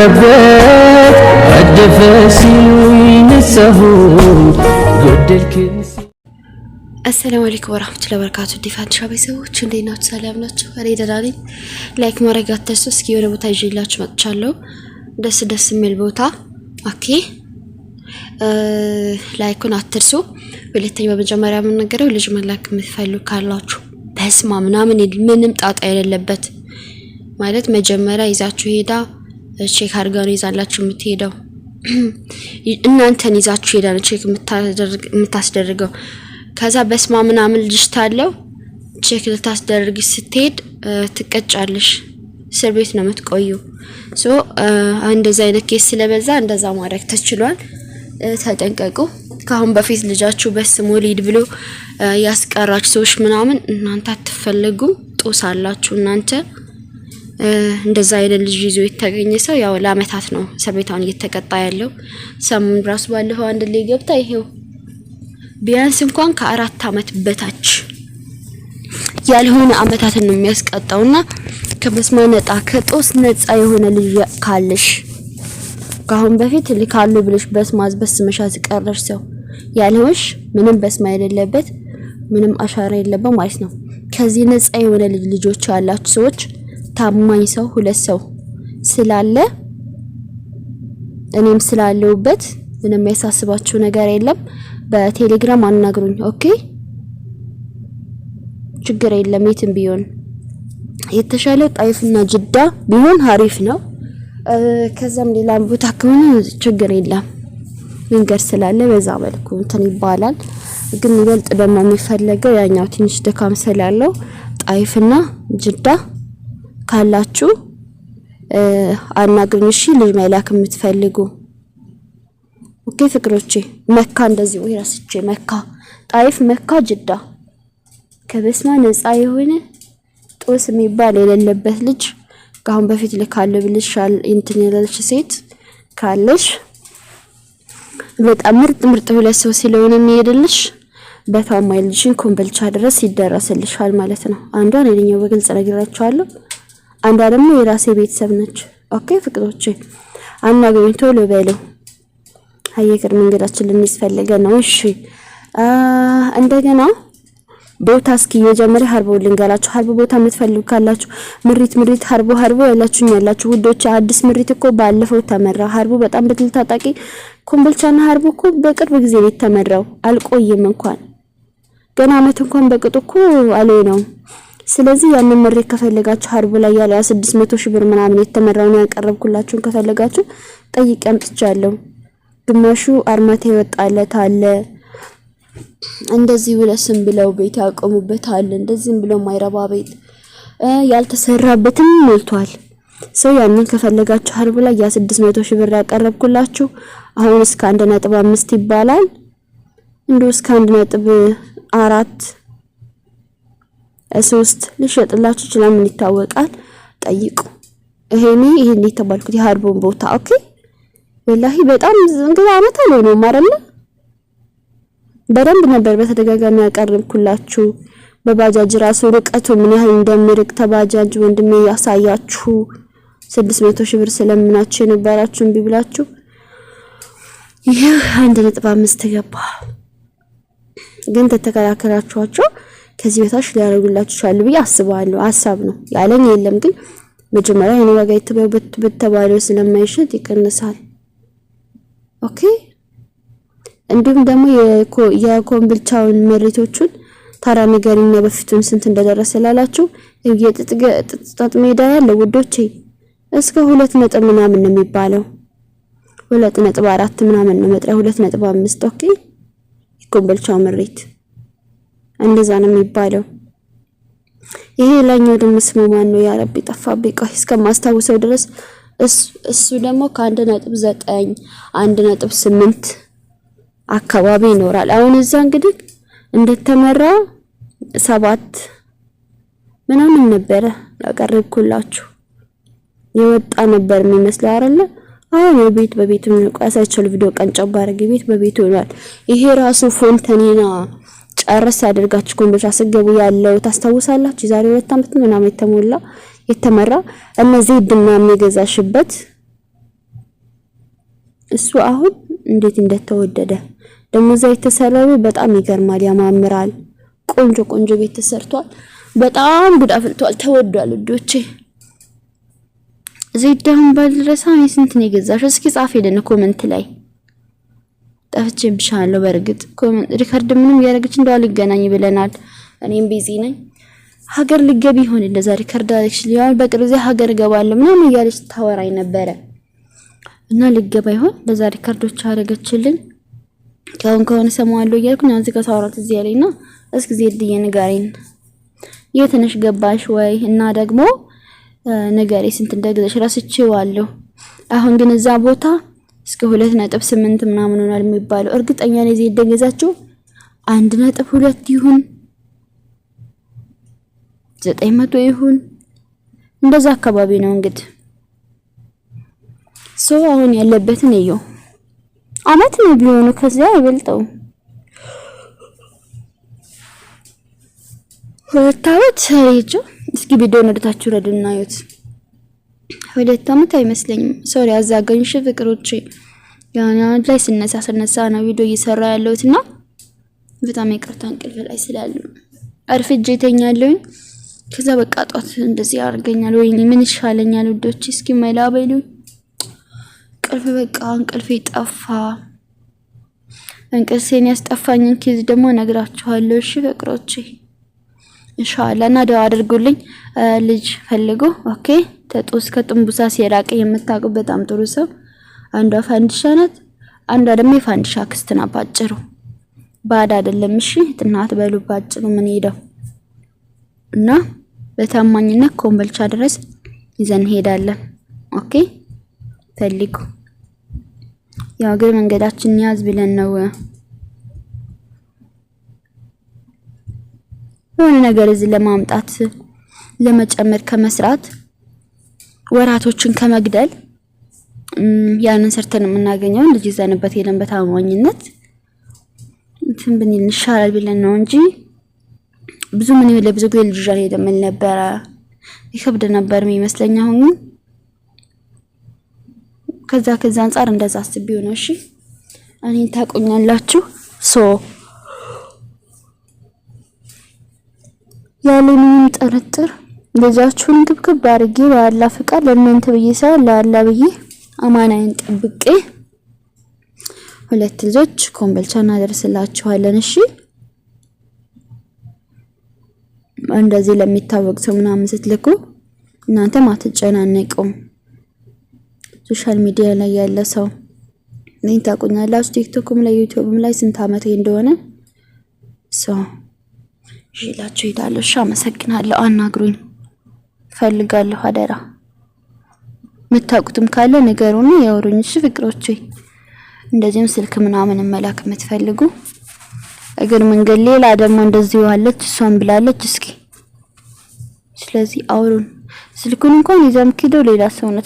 ሞላበት አደፈ ሲሉኝ ነሳሁ ጎደልክን። አሰላሙ አለይኩም ወራህመቱላሂ ወበረካቱ። ዲፋንሻ ቤተሰቦች እንዴት ናችሁ? ሰላም ናችሁ? እኔ ደህና ነኝ። ላይክ ማድረግ አትርሱ። እስኪ የሆነ ቦታ ይዤላችሁ መጥቻለሁ። ደስ የሚል ቦታ ኦኬ። ላይኩን አትርሱ። ሁለተኛ በመጀመሪያ የምንነገረው ልጅ መላክ የምትፈልጉ ካላችሁ በስማ ምናምን ምንም ጣጣ የሌለበት ማለት መጀመሪያ ይዛችሁ ሄዳ ቼክ አድርጋ ነው ይዛላችሁ የምትሄደው። እናንተን ይዛችሁ ሄዳ ነው ቼክ የምታስደርገው። ከዛ በስማ ምናምን ልጅ ታለው ቼክ ልታስደርግ ስትሄድ ትቀጫለሽ። እስር ቤት ነው የምትቆዩ። እንደዛ አይነት ኬስ ስለበዛ እንደዛ ማድረግ ተችሏል። ተጠንቀቁ። ካሁን በፊት ልጃችሁ በስሙ ሊድ ብሎ ያስቀራችሁ ሰዎች ምናምን እናንተ አትፈልጉም፣ ጦሳላችሁ እናንተ። እንደዛ አይነት ልጅ ይዞ የተገኘ ሰው ያው ለአመታት ነው እስር ቤታውን እየተቀጣ ያለው። ሰሙን ራሱ ባለፈው አንድ ላይ ገብታ ይሄው ቢያንስ እንኳን ከ4 አመት በታች ያልሆነ አመታትን ነው የሚያስቀጣውና ከበስማ ነጣ ከጦስ ነፃ የሆነ ልጅ ካለሽ ካሁን በፊት ልካሉ ብለሽ በስማዝ በስመሻ ዝቀረሽ ሰው ያልሆንሽ ምንም በስማ የሌለበት ምንም አሻራ የለበት ማለት ነው። ከዚህ ነፃ የሆነ ልጆች ያላችሁ ሰዎች ታማኝ ሰው ሁለት ሰው ስላለ እኔም ስላለውበት ምንም ያሳስባችሁ ነገር የለም። በቴሌግራም አናግሩኝ ኦኬ። ችግር የለም። የትም ቢሆን የተሻለው ጣይፍና ጅዳ ቢሆን አሪፍ ነው። ከዛም ሌላ ቦታ ከሆነ ችግር የለም። መንገድ ስላለ በዛ መልኩ እንትን ይባላል። ግን ይበልጥ ደግሞ የሚፈልገው ያኛው ትንሽ ደካም ስላለው ጣይፍና ጅዳ ካላችሁ አናግሩኝ እሺ። ልጅ መላክ የምትፈልጉ ኦኬ ፍቅሮቼ። መካ እንደዚህ ወይ ራስቼ መካ ጣይፍ መካ ጅዳ ከበስማ ነፃ የሆነ ጦስ የሚባል የሌለበት ልጅ ካሁን በፊት ልካለ ብልሻል እንትን ያለሽ ሴት ካለሽ በጣም ምርጥ ሁለት ሰው ስለሆነ የሚሄድልሽ በታማኝ ልጅን ኮምበልቻ ድረስ ይደረስልሻል ማለት ነው። አንዷ ለኛው በግልጽ ነግራችኋለሁ። አንዷ ደግሞ የራሴ ቤተሰብ ነች ኦኬ ፍቅሮቼ። አናገኝ ቶሎ በለው አየከር መንገዳችን ልንስፈልገ ነው እሺ። እንደገና ቦታ እስኪ የጀመረ ሀርቦ ልንገራችሁ። ሀርቦ ቦታ የምትፈልጉ ካላችሁ ምሪት ሀርቦ ያላችሁ ውዶች። አዲስ ምሪት እኮ ባለፈው ተመራ። ሀርቦ በጣም በትል ታጣቂ ኮምቦልቻና ሀርቦ እኮ በቅርብ ጊዜ ነው የተመራው። አልቆየም እንኳን ገና አመት እንኳን በቅጡ እኮ አለይ ነው። ስለዚህ ያንን ምሪት ከፈለጋችሁ ሀርቦ ላይ ያለ 600 ሺህ ብር ምናምን የተመራው ነው ያቀረብኩላችሁ። ከፈለጋችሁ ጠይቄ አምጥቻለሁ። ግማሹ አርማታ ይወጣለት አለ እንደዚህ ብለስም ብለው ቤት ያቆሙበት አለ። እንደዚህም ብለው ማይረባ ቤት ያልተሰራበትም ሞልቷል። ሰው ያንን ከፈለጋችሁ ሀርቡ ላይ ያ 600 ሺህ ብር ያቀረብኩላችሁ አሁን እስከ 1.5 ይባላል። እንደው እስከ 1.4 3 ልሸጥላችሁ ይችላል። ምን ይታወቃል? ጠይቁ። ይሄን የተባልኩት የሀርቦን ቦታ ኦኬ። ወላሂ በጣም እንግዲህ አመት ነው ማረለ በደንብ ነበር በተደጋጋሚ ያቀርብኩላችሁ። በባጃጅ ራሱ ርቀቱ ምን ያህል እንደምርቅ ተባጃጅ ወንድሜ ያሳያችሁ። 600 ሺህ ብር ስለምናችሁ የነበራችሁን ቢብላችሁ ይሄ 1.5 ተገባ። ግን ተተከራከራችኋቸው ከዚህ በታች ሊያደርጉላችሁ ይችላል ብዬ አስባለሁ። ሐሳብ ነው ያለኝ የለም። ግን መጀመሪያ የኔ ዋጋ የተባለው ስለማይሸጥ ይቀንሳል ኦኬ። እንዲሁም ደግሞ የኮምቦልቻውን መሬቶቹን ታራ ነገርኛ በፊቱን ስንት እንደደረሰ ላላችሁ የጥጥ ሜዳ ያለው ውዶቼ እስከ 2 ምናምን ነው የሚባለው። 2.4 ምናምን ነው መጥሪያ 2.5 ኦኬ። የኮምቦልቻው መሬት እንደዛ ነው የሚባለው። ይሄ ላኛው ደግሞ ስሙ ማን ነው? ያ ረቢ ጠፋብኝ። ቆይ እስከማስታውሰው ድረስ እሱ ደግሞ ከ1.9 1.8 አካባቢ ይኖራል። አሁን እዛ እንግዲህ እንደተመራ 7 ምናምን ነበረ ያቀርብኩላችሁ የወጣ ነበር የሚመስለው አይደለ? አሁን በቤቱ ነው ቋሳቸው ቪዲዮ ቀንጨባ አድርጌ ቤት በቤቱ ሆኗል። ይሄ ራሱ ፎንተኒና ጨርስ አድርጋችሁ ኮምቦልቻ ስገቡ ያለው ታስታውሳላችሁ። ዛሬ 2 አመት ምናምን የተመራ እነዚህ ድና የሚገዛሽበት እሱ አሁን እንዴት እንደተወደደ ደግሞ እዛ የተሰራው በጣም ይገርማል፣ ያማምራል። ቆንጆ ቆንጆ ቤት ተሰርቷል። በጣም ጉድ አፍልቷል፣ ተወዷል ውዶቼ። ዘይዳም ባልረሳ ስንት ነው የገዛሽው? እስኪ ጻፊልን ኮሜንት ላይ። ጠፍቼብሻለሁ በርግጥ ኮሜንት ሪከርድ ምንም ያረጋች እንደው ሊገናኝ ብለናል። እኔም ቢዚ ነኝ። ሀገር ልገቢ ይሆን እንደዛ ሪከርድ አለች ሊሆን በቅርብ ጊዜ ሀገር ገባለሁ ምናምን እያለች ታወራኝ ነበረ እና ልገባ ይሆን ለዛ ሪከርዶች አረጋችልኝ። ከሆነ ሰማዋለሁ እያልኩኝ አንዚ ጋር ታወራት እዚህ ያለኝና እስኪ ዜድዬ ንገሪኝ የትንሽ ገባሽ ወይ? እና ደግሞ ንገሪ ስንት እንደገዛሽ ራስቼዋለሁ። አሁን ግን እዛ ቦታ እስከ 2.8 ምናምን ሆኗል የሚባለው። እርግጠኛ ነኝ ዜድ ገዛችሁ 1.2 ይሁን 900 ይሁን እንደዛ አካባቢ ነው እንግዲህ ሰው አሁን ያለበትን እዩ። አመት ነው ቢሆኑ ከዚያ አይበልጠው። ሁለት ሄጆ እስኪ ቪዲዮውን ወደታችሁ ረዱና አዩት። 2 አመት አይመስለኝም። ሶሪ አዛጋኝሽ ፍቅሮቼ ያና ላይ ስነሳ ነው ቪዲዮ እየሰራ ያለውትና በጣም ይቅርታ እንቅልፍ ላይ ስላሉ አርፍጄ ተኛለሁኝ። ከዛ በቃ ጧት እንደዚህ ያርገኛል። ወይኔ ምን ይሻለኛል ውዶች እስኪ ማይላበሉ እንቅልፍ በቃ እንቅልፌ ጠፋ። እንቅልፌን ያስጠፋኝን ኬዝ ደግሞ ነግራችኋለሁ። እሺ ፍቅሮቼ ኢንሻአላህ እና ደው አድርጉልኝ። ልጅ ፈልጉ ኦኬ። ተጦስ ከጥንቡሳ ሲራቀ የምታውቁ በጣም ጥሩ ሰው አንዷ ፋንዲሻ ናት፣ አንዷ ደግሞ የፋንዲሻ ክስት ናት። ባጭሩ ባዳ አይደለም። እሺ እናት በሉ ባጭሩ ምን ሄደው እና በታማኝነት ኮምቦልቻ ድረስ ይዘን ሄዳለን። ኦኬ ፈልጉ። ያው ግን መንገዳችን ያዝ ብለን ነው የሆነ ነገር እዚህ ለማምጣት ለመጨመር ከመስራት ወራቶችን ከመግደል ያንን ሰርተን የምናገኘው ልጅ ይዘንበት ሄደን በታማኝነት እንትን ብንል ይሻላል ብለን ነው እንጂ ብዙ ምን ይወለ ብዙ ጊዜ ልጅ ጃል ሄደን ምን ነበር ይከብድ ነበር የሚመስለኝ። አሁን ከዛ አንፃር እንደዛ አስቢው ነው። እሺ እኔን ታቆኛላችሁ ሶ ያለምንም ጥርጥር ልጃችሁን ግብግብ አድርጌ በአላህ ፍቃድ ለእናንተ ብዬ ሳይሆን ለአላህ ብዬ አማናዬን ጠብቄ 2 ልጆች ኮምቦልቻ እናደርስላችኋለን። እሺ እንደዚህ ለሚታወቅ ሰው ምናምን ስትልኩ እናንተ ማትጨናነቁም። ሶሻል ሚዲያ ላይ ያለ ሰው እኔን ታቆኛላችሁ። ቲክቶክም ላይ ዩቲዩብም ላይ ስንት አመት እንደሆነ ሰው ይላችሁ ይዳሉ። አመሰግናለሁ። አናግሩኝ ፈልጋለሁ። አደራ መታቁትም ካለ ነገሩን ያወሩኝ። እሺ ፍቅሮቼ እንደዚህም ስልክ ምናምን መላክ የምትፈልጉ እግር መንገድ ሌላ ደግሞ እንደዚህ ዋለች እሷን ብላለች እስኪ ስለዚህ አውሩን። ስልኩን እንኳን ይዘም ኪዶ ሌላ ሰው ነው